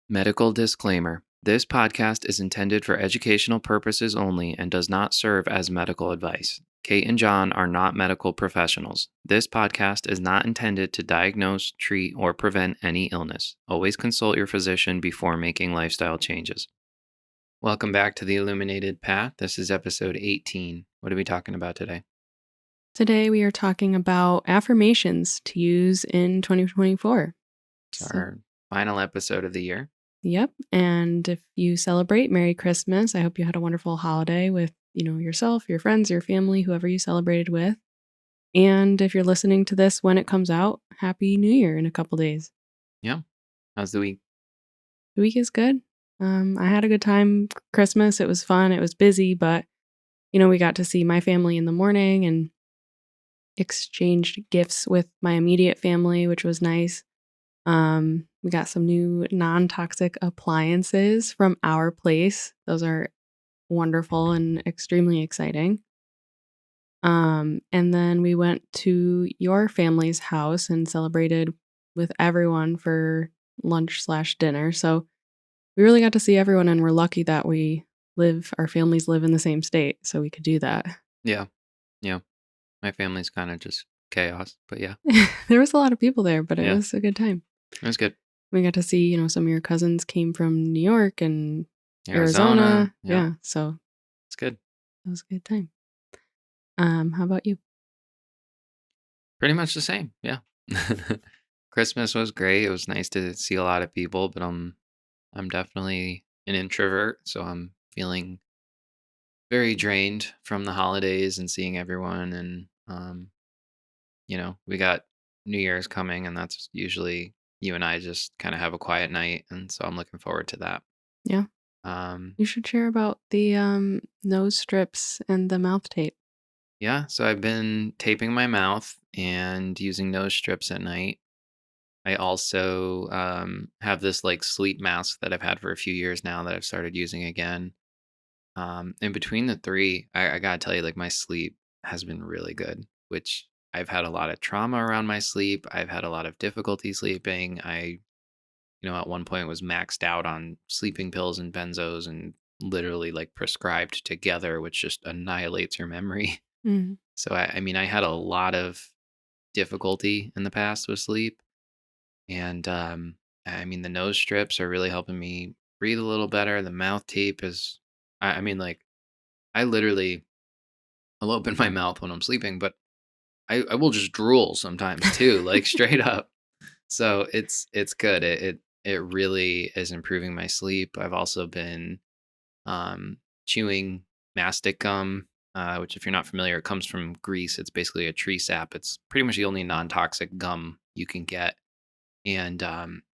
Medical disclaimer. This podcast is intended for educational purposes only and does not serve as medical advice. Kate and John are not medical professionals. This podcast is not intended to diagnose, treat, or prevent any illness. Always consult your physician before making lifestyle changes. Welcome back to the Illuminated Path. This is episode 18. What are we talking about today? Today we are talking about affirmations to use in 2024. It's our final episode of the year. Yep. And if you celebrate, Merry Christmas. I hope you had a wonderful holiday with, yourself, your friends, your family, whoever you celebrated with. And if you're listening to this when it comes out, Happy New Year in a couple days. Yeah. How's the week? The week is good. I had a good time. Christmas, it was fun. It was busy, but, we got to see my family in the morning and exchanged gifts with my immediate family, which was nice. We got some new non-toxic appliances from our place. Those are wonderful and extremely exciting. And then we went to your family's house and celebrated with everyone for lunch/dinner. So we really got to see everyone, and we're lucky that our families live in the same state, so we could do that. Yeah. My family's kind of just chaos, but yeah. There was a lot of people there, but it Yeah. was a good time. It was good. We got to see, some of your cousins came from New York and Arizona. Yeah. So It's good. it was a good time. How about you? Pretty much the same. Yeah. Christmas was great. It was nice to see a lot of people, but I'm definitely an introvert, so I'm feeling very drained from the holidays and seeing everyone, and we got New Year's coming, and that's usually you and I just kind of have a quiet night, and so I'm looking forward to that. Yeah. Um You should share about the nose strips and the mouth tape. yeah, so I've been taping my mouth and using nose strips at night. I also have this like sleep mask that I've had for a few years now that I've started using again. In between the three, I gotta tell you, like my sleep has been really good, which I've had a lot of trauma around my sleep. I've had a lot of difficulty sleeping. At one point was maxed out on sleeping pills and benzos and literally like prescribed together, which just annihilates your memory. Mm. So I mean, I had a lot of difficulty in the past with sleep. And I mean, the nose strips are really helping me breathe a little better. The mouth tape is, I mean, like, I literally, I'll open my mouth when I'm sleeping, but I will just drool sometimes too, like straight up. So it's good. It really is improving my sleep. I've also been chewing mastic gum, which if you're not familiar, it comes from Greece. It's basically a tree sap. It's pretty much the only non-toxic gum you can get, and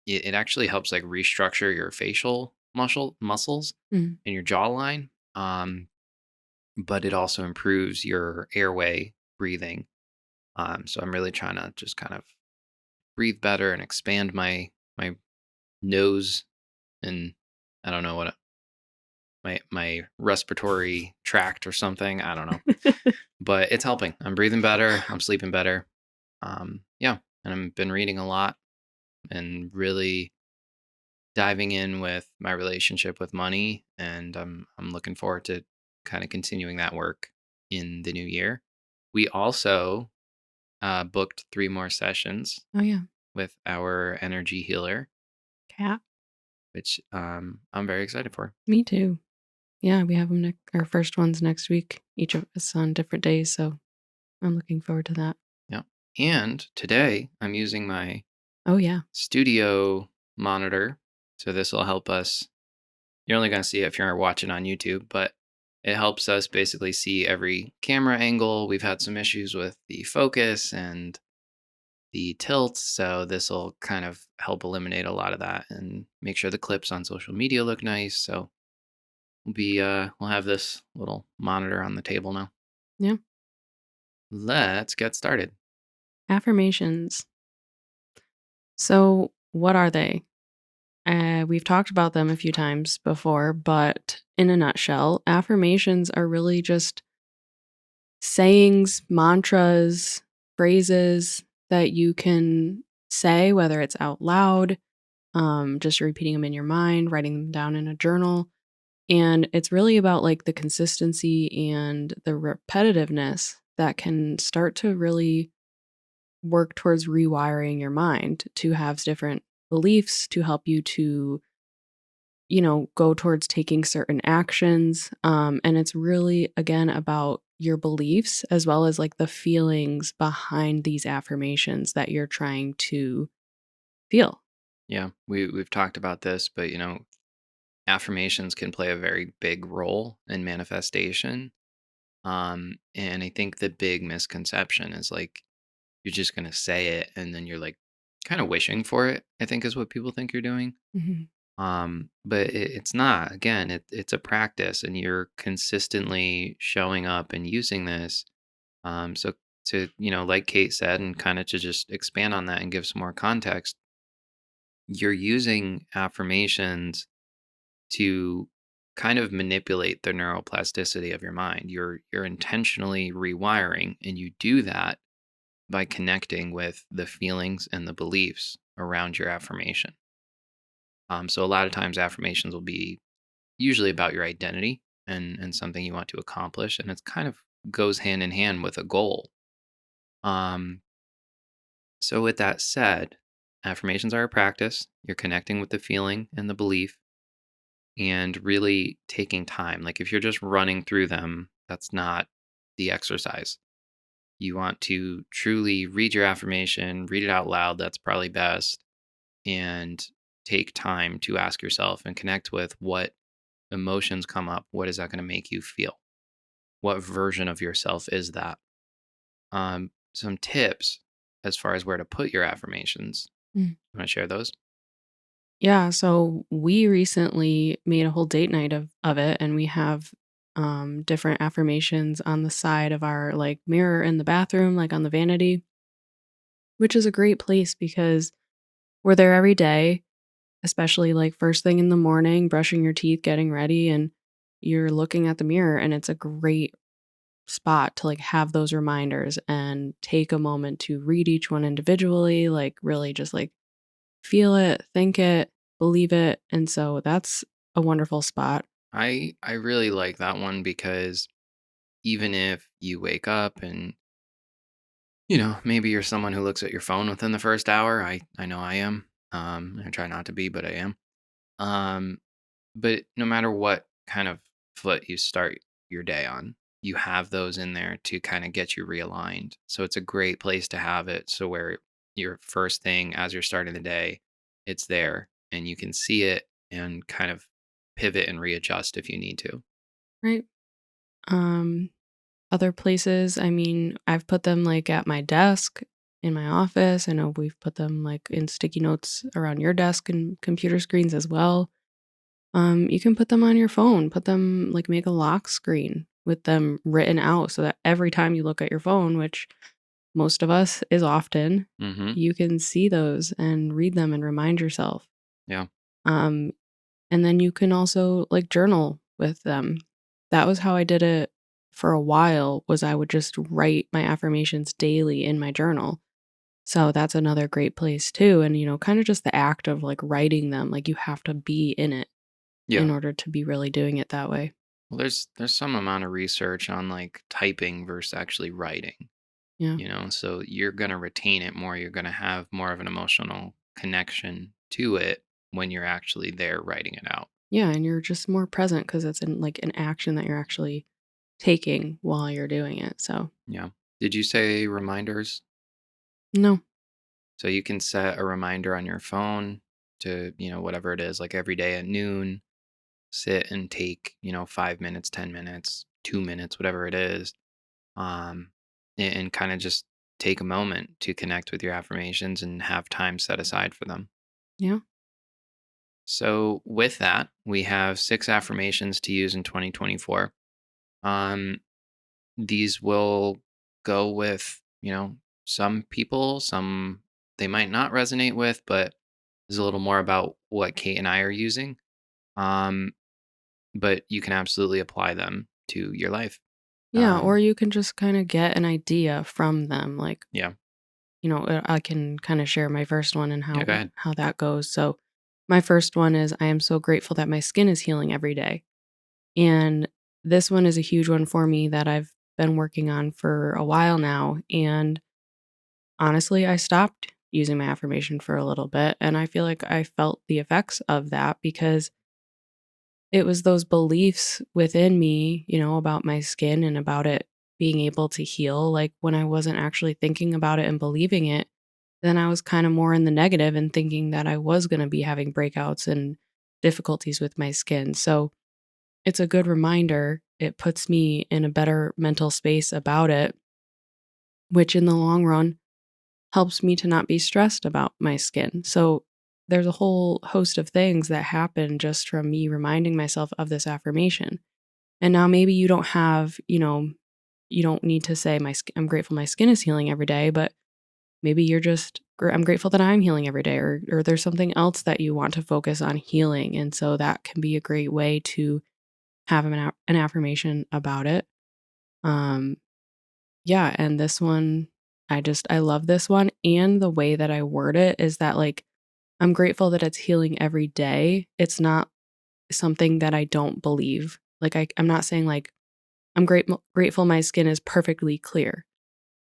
it actually helps like restructure your facial muscles Mm. in your jawline. But it also improves your airway breathing. So I'm really trying to just kind of breathe better and expand my nose, and I don't know what my respiratory tract or something. I don't know, but it's helping. I'm breathing better. I'm sleeping better. Yeah, and I've been reading a lot and really diving in with my relationship with money, and I'm looking forward to kind of continuing that work in the new year. We also booked 3 more sessions Oh, yeah. with our energy healer, Cat. which I'm very excited for. Me too. Yeah, we have them our first ones next week, each of us on different days. So I'm looking forward to that. Yeah. And today I'm using my Oh, yeah. studio monitor. So this will help us. You're only going to see it if you're watching on YouTube, but it helps us basically see every camera angle. We've had some issues with the focus and the tilt, so this will kind of help eliminate a lot of that and make sure the clips on social media look nice. So we'll have this little monitor on the table now. Yeah. Let's get started. Affirmations. So what are they? We've talked about them a few times before, but in a nutshell, affirmations are really just sayings, mantras, phrases that you can say, whether it's out loud, just repeating them in your mind, writing them down in a journal. And it's really about like the consistency and the repetitiveness that can start to really work towards rewiring your mind to have different beliefs to help you to, go towards taking certain actions. And it's really, again, about your beliefs as well as like the feelings behind these affirmations that you're trying to feel. Yeah, we've talked about this, but affirmations can play a very big role in manifestation. And I think the big misconception is like you're just gonna say it and then you're like kind of wishing for it, I think is what people think you're doing. Mhm. But it's not. Again, it's a practice and you're consistently showing up and using this. So to, like Kate said, and kind of to just expand on that and give some more context, you're using affirmations to kind of manipulate the neuroplasticity of your mind. You're intentionally rewiring, and you do that by connecting with the feelings and the beliefs around your affirmation. So a lot of times affirmations will be usually about your identity and something you want to accomplish, and it's kind of goes hand in hand with a goal. Um, so with that said, affirmations are a practice. You're connecting with the feeling and the belief and really taking time. Like if you're just running through them, that's not the exercise. You want to truly read your affirmation, read it out loud. That's probably best. And take time to ask yourself and connect with what emotions come up. What is that going to make you feel? What version of yourself is that? Some tips as far as where to put your affirmations. Mm. You want to share those? Yeah, so we recently made a whole date night of it, and we have different affirmations on the side of our like mirror in the bathroom, like on the vanity, which is a great place because we're there every day, especially like first thing in the morning, brushing your teeth, getting ready, and you're looking at the mirror, and it's a great spot to like have those reminders and take a moment to read each one individually, like really just like feel it, think it, believe it, and so that's a wonderful spot. I really like that one because even if you wake up and maybe you're someone who looks at your phone within the first hour. I know I am. I try not to be, but I am. Um, but no matter what kind of foot you start your day on, you have those in there to kind of get you realigned. So it's a great place to have it. So where your first thing as you're starting the day, it's there and you can see it and kind of pivot and readjust if you need to. Right. Um, Other places, I mean, I've put them like at my desk in my office. I know we've put them like in sticky notes around your desk and computer screens as well. You can put them on your phone, put them like make a lock screen with them written out so that every time you look at your phone, which most of us is often, Hmm. you can see those and read them and remind yourself. Yeah. Um, and then you can also like journal with them. That was how I did it for a while was I would just write my affirmations daily in my journal. So that's another great place too. And kind of just the act of like writing them, like you have to be in it in Yeah. order to be really doing it that way. Well, there's some amount of research on like typing versus actually writing. Yeah. So you're going to retain it more, you're going to have more of an emotional connection to it when you're actually there writing it out. Yeah, and you're just more present because it's in like an action that you're actually taking while you're doing it. So, Yeah. Did you say reminders? no. So you can set a reminder on your phone to, whatever it is, like every day at noon, sit and take, 5 minutes, 10 minutes, 2 minutes, whatever it is. Um and kind of just take a moment to connect with your affirmations and have time set aside for them. Yeah. So, with that, we have 6 affirmations to use in 2024. Um, these will go with, some people, some they might not resonate with, but there's a little more about what Kate and I are using. Um, but you can absolutely apply them to your life. Yeah. Or Um, you can just kind of get an idea from them. Like, yeah. I can kind of share my first one and Yeah, how go ahead. how that goes. So, my first one is I am so grateful that my skin is healing every day. And this one is a huge one for me that I've been working on for a while now. And honestly, I stopped using my affirmation for a little bit. And I feel like I felt the effects of that because it was those beliefs within me, about my skin and about it being able to heal. Like when I wasn't actually thinking about it and believing it, then I was kind of more in the negative and thinking that I was going to be having breakouts and difficulties with my skin. So it's a good reminder. It puts me in a better mental space about it, which in the long run helps me to not be stressed about my skin. So there's a whole host of things that happen just from me reminding myself of this affirmation. And now maybe you don't have, you don't need to say I'm grateful my skin is healing every day, but maybe you're just I'm grateful that I'm healing every day, or there's something else that you want to focus on healing. And so that can be a great way to have an affirmation about it. Um yeah, and this one I love this one, and the way that I word it is that like I'm grateful that it's healing every day. It's not something that I don't believe. Like I'm not saying like I'm grateful my skin is perfectly clear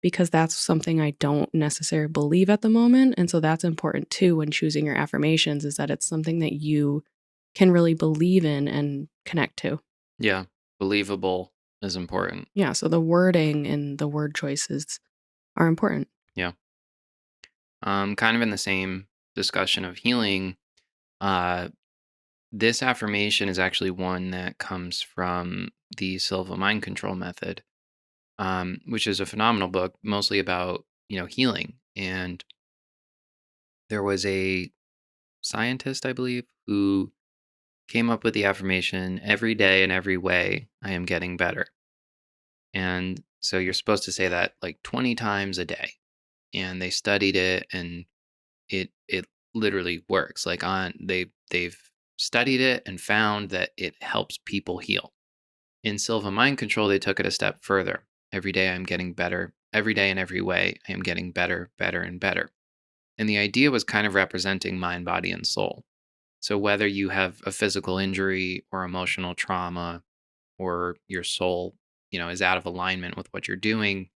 because that's something I don't necessarily believe at the moment, and so that's important too when choosing your affirmations is that it's something that you can really believe in and connect to. Yeah. Believable is important. Yeah, so the wording and the word choices are important. Yeah. Kind of in the same discussion of healing, uh, this affirmation is actually one that comes from the Silva Mind Control Method, which is a phenomenal book, mostly about healing. And there was a scientist, I believe, who came up with the affirmation every day in every way I am getting better. And so you're supposed to say that like 20 times a day. And they studied it, and it literally works. Like they've studied it and found that it helps people heal. In Silva Mind Control, they took it a step further. Every day I'm getting better. Every day in every way, I am getting better, better, and better. And the idea was kind of representing mind, body, and soul. So whether you have a physical injury or emotional trauma, or your soul, is out of alignment with what you're doing,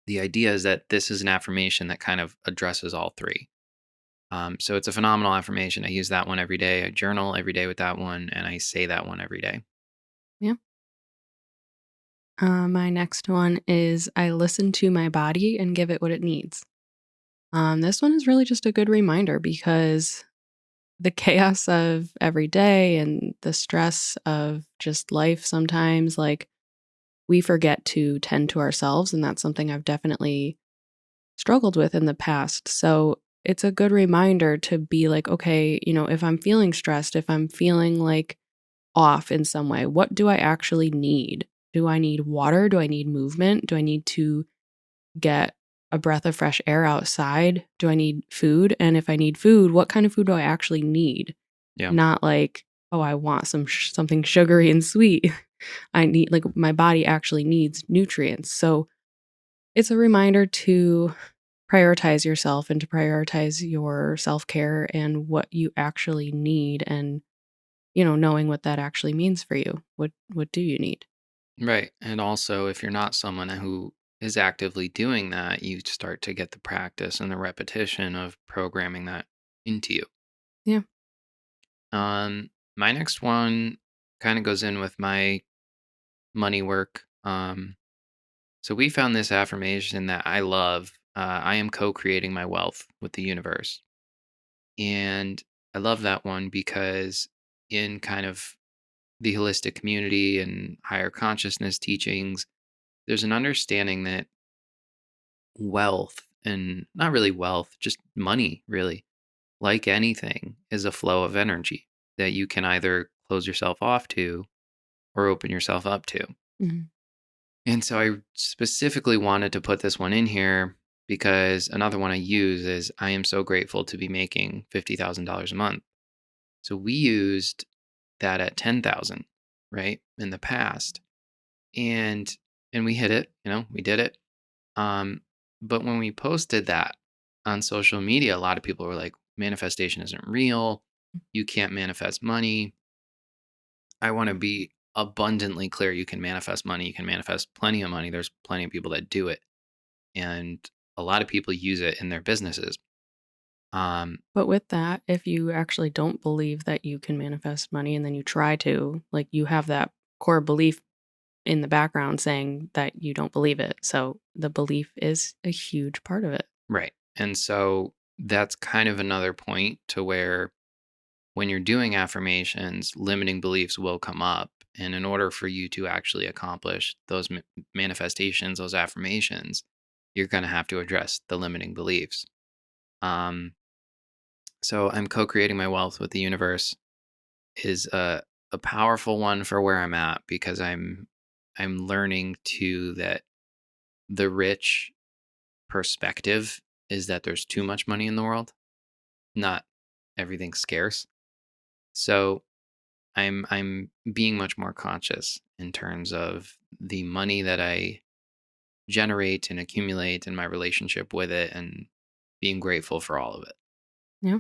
the idea is that this is an affirmation that kind of addresses all three. So it's a phenomenal affirmation. I use that one every day. I journal every day with that one, and I say that one every day. Yeah. My next one is I listen to my body and give it what it needs. This one is really just a good reminder because the chaos of every day and the stress of just life sometimes, like we forget to tend to ourselves. And that's something I've definitely struggled with in the past. So it's a good reminder to be like, okay, if I'm feeling stressed, if I'm feeling like off in some way, what do I actually need? Do I need water? Do I need movement? Do I need to get a breath of fresh air outside? Do I need food? And if I need food, what kind of food do I actually need? Yeah. Not like, oh, I want something sugary and sweet. I need like my body actually needs nutrients. So it's a reminder to prioritize yourself and to prioritize your self-care and what you actually need and knowing what that actually means for you. What do you need? Right. And also, if you're not someone who is actively doing that, you start to get the practice and the repetition of programming that into you. Yeah. My next one kind of goes in with my money work. So we found this affirmation that I love. I am co-creating my wealth with the universe. And I love that one because in kind of the holistic community and higher consciousness teachings, there's an understanding that wealth, and not really wealth, just money, really, like anything, is a flow of energy that you can either close yourself off to or open yourself up to. Mhm. And so I specifically wanted to put this one in here because another one I use is I am so grateful to be making $50,000 a month. So we used that at 10,000, right? In the past. And we hit it, we did it. Um but when we posted that on social media, a lot of people were like, manifestation isn't real. You can't manifest money. I want to be abundantly clear. You can manifest money. You can manifest plenty of money. There's plenty of people that do it. And a lot of people use it in their businesses. Um, But with that, if you actually don't believe that you can manifest money and then you try to, like, you have that core belief in the background saying that you don't believe it. So the belief is a huge part of it. right. And so that's kind of another point to where when you're doing affirmations, limiting beliefs will come up. And in order for you to actually accomplish those manifestations, those affirmations, you're going to have to address the limiting beliefs. Um, so I'm co-creating my wealth with the universe is a powerful one for where I'm at because I'm learning to that the rich perspective is that there's too much money in the world, not everything's scarce. So I'm being much more conscious in terms of the money that I generate and accumulate and my relationship with it and being grateful for all of it. Yeah.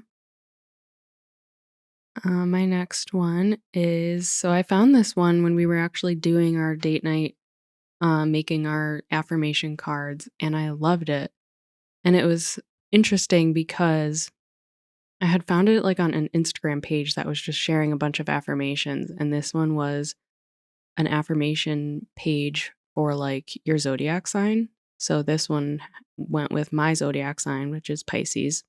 My next one is, so I found this one when we were actually doing our date night, making our affirmation cards, and I loved it. And it was interesting because I had found it like on an Instagram page that was just sharing a bunch of affirmations. And this one was an affirmation page for like your zodiac sign. So this one went with my zodiac sign, which is Pisces.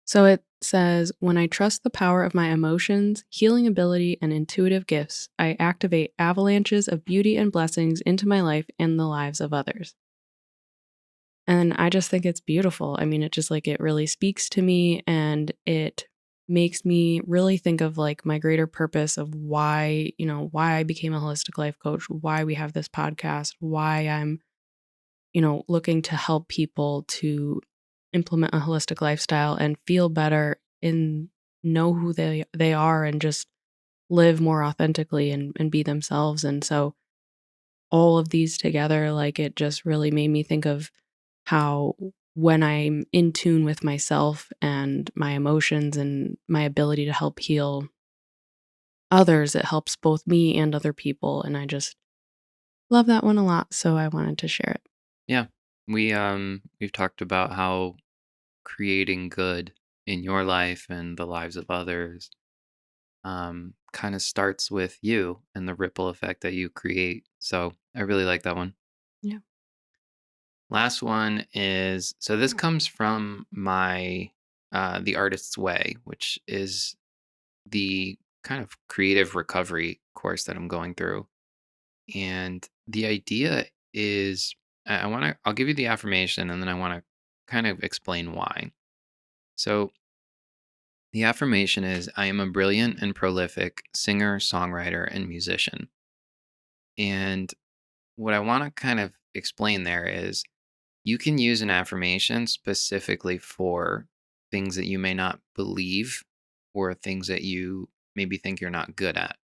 So it says, when I trust the power of my emotions, healing ability, and intuitive gifts, I activate avalanches of beauty and blessings into my life and the lives of others. And I just think it's beautiful. I mean, it just like it really speaks to me and it makes me really think of like my greater purpose of why, why I became a holistic life coach, why we have this podcast, why I'm, looking to help people to implement a holistic lifestyle and feel better and know who they are and just live more authentically and be themselves. And so all of these together, like, it just really made me think of how when I'm in tune with myself and my emotions and my ability to help heal others, it helps both me and other people, and I just love that one a lot, so I wanted to share it. Yeah. We've talked about how creating good in your life and the lives of others kind of starts with you and the ripple effect that you create. So I really like that one. Yeah. Last one is so this comes from my The Artist's Way, which is the kind of creative recovery course that I'm going through. And the idea is I want to I'll give you the affirmation and then I want to kind of explain why. So the affirmation is I am a brilliant and prolific singer, songwriter, and musician. And what I want to kind of explain there is you can use an affirmation specifically for things that you may not believe or things that you maybe think you're not good at.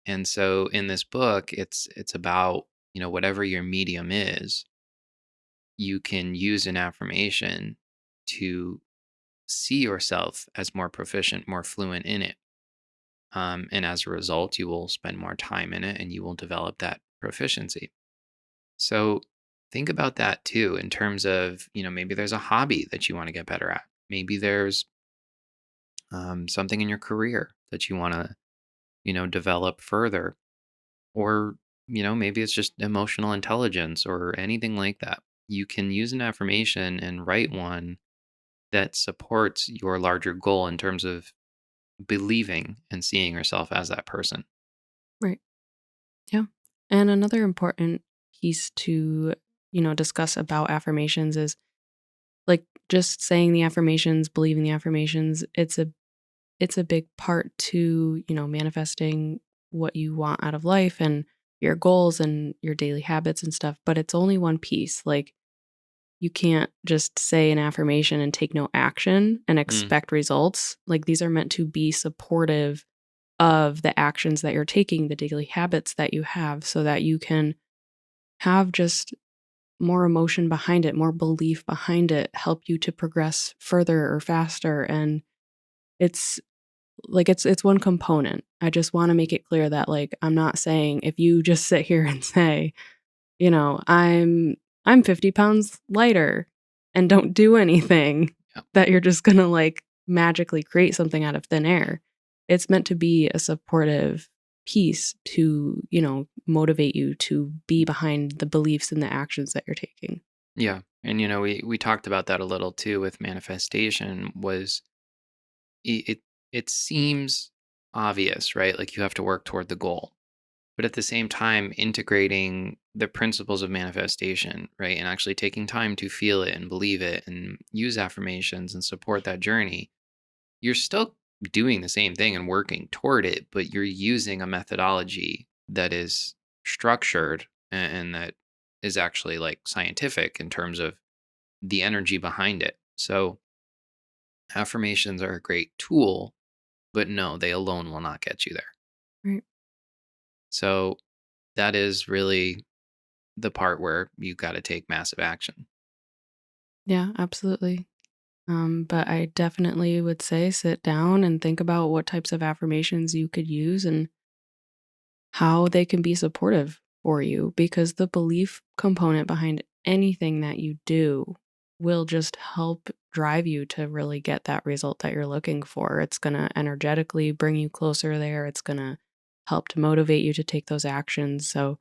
And so in this book, it's about, whatever your medium is, you can use an affirmation to see yourself as more proficient, more fluent in it. And as a result, you will spend more time in it and you will develop that proficiency. So think about that too in terms of, maybe there's a hobby that you want to get better at. Maybe there's something in your career that you want to, develop further. Or, maybe it's just emotional intelligence or anything like that. You can use an affirmation and write one that supports your larger goal in terms of believing and seeing yourself as that person. Right. Yeah. And another important piece to, discuss about affirmations is like just saying the affirmations, believing the affirmations, it's a big part to, manifesting what you want out of life and your goals and your daily habits and stuff, but it's only one piece. Like, you can't just say an affirmation and take no action and Mm, expect results. Like, these are meant to be supportive of the actions that you're taking, the daily habits that you have, so that you can have just more emotion behind it, more belief behind it, help you to progress further or faster. And It's it's one component. I just wanna make it clear that, like, I'm not saying if you just sit here and say, you know, I'm 50 pounds lighter and don't do anything, Yeah. that you're just gonna, like, magically create something out of thin air. It's meant to be a supportive piece to, motivate you to be behind the beliefs and the actions that you're taking. Yeah. And we talked about that a little too with manifestation was it seems obvious, right? Like you have to work toward the goal. But at the same time integrating the principles of manifestation, right? And actually taking time to feel it and believe it and use affirmations and support that journey. You're still doing the same thing and working toward it, but you're using a methodology that is structured and that is actually like scientific in terms of the energy behind it. So affirmations are a great tool, but no, they alone will not get you there. Right. So that is really the part where you got to take massive action. Yeah, absolutely. But I definitely would say sit down and think about what types of affirmations you could use and how they can be supportive for you because the belief component behind anything that you do will just help drive you to really get that result that you're looking for. It's going to energetically bring you closer there. It's going to help to motivate you to take those actions. So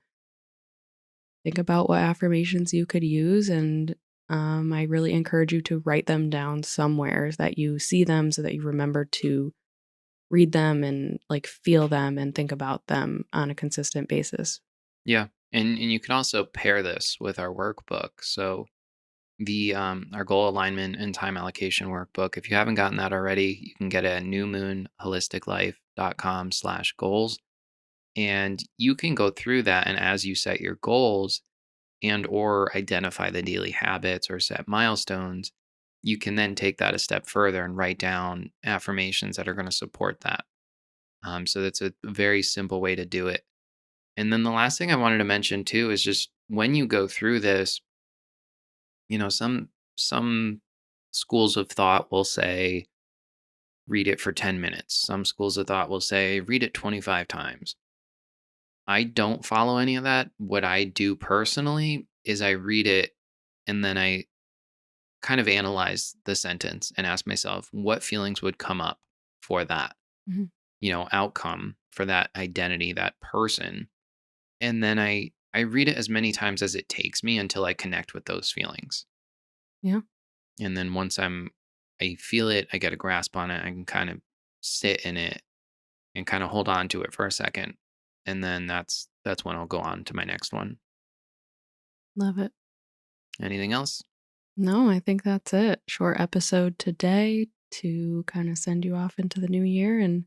think about what affirmations you could use. And I really encourage you to write them down somewhere that you see them so that you remember to read them and like feel them and think about them on a consistent basis. Yeah. And you can also pair this with our workbook. So the our goal alignment and time allocation workbook. If you haven't gotten that already, you can get it at newmoonholisticlife.com/goals. And you can go through that. And as you set your goals and or identify the daily habits or set milestones, you can then take that a step further and write down affirmations that are going to support that. So that's a very simple way to do it. And then the last thing I wanted to mention too is just when you go through this, some schools of thought will say read it for 10 minutes. Some schools of thought will say read it 25 times. I don't follow any of that. What I do personally is I read it and then I kind of analyze the sentence and ask myself what feelings would come up for that, Mhm. outcome, for that identity, that person. And then I read it as many times as it takes me until I connect with those feelings. Yeah, And then once I feel it, I get a grasp on it, I can kind of sit in it and kind of hold on to it for a second. And then that's when I'll go on to my next one. love it. Anything else? No, I think that's it. Short episode today to kind of send you off into the new year and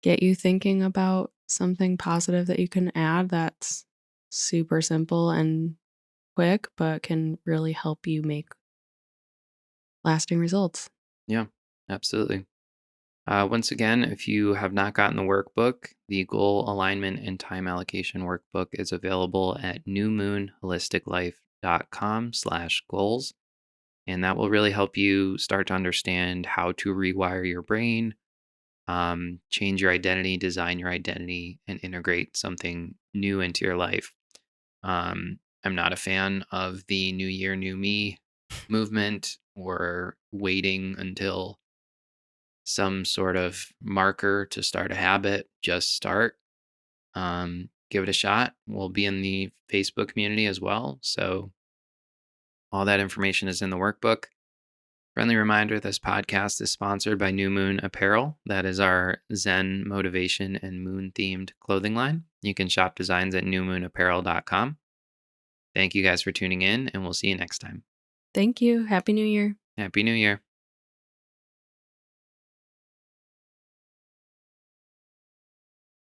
get you thinking about something positive that you can add that's super simple and quick, but can really help you make lasting results. Yeah, absolutely. Once again, if you have not gotten the workbook, the goal alignment and time allocation workbook is available at newmoonholisticlife.com/goals. And that will really help you start to understand how to rewire your brain, change your identity, design your identity, and integrate something new into your life. I'm not a fan of the new year, new me movement or waiting until some sort of marker to start a habit. Just start. Give it a shot. We'll be in the Facebook community as well. So all that information is in the workbook. Friendly reminder, this podcast is sponsored by New Moon Apparel. That is our Zen motivation and moon themed clothing line. You can shop designs at newmoonapparel.com. Thank you guys for tuning in, and we'll see you next time. Thank you. Happy New Year. Happy New Year.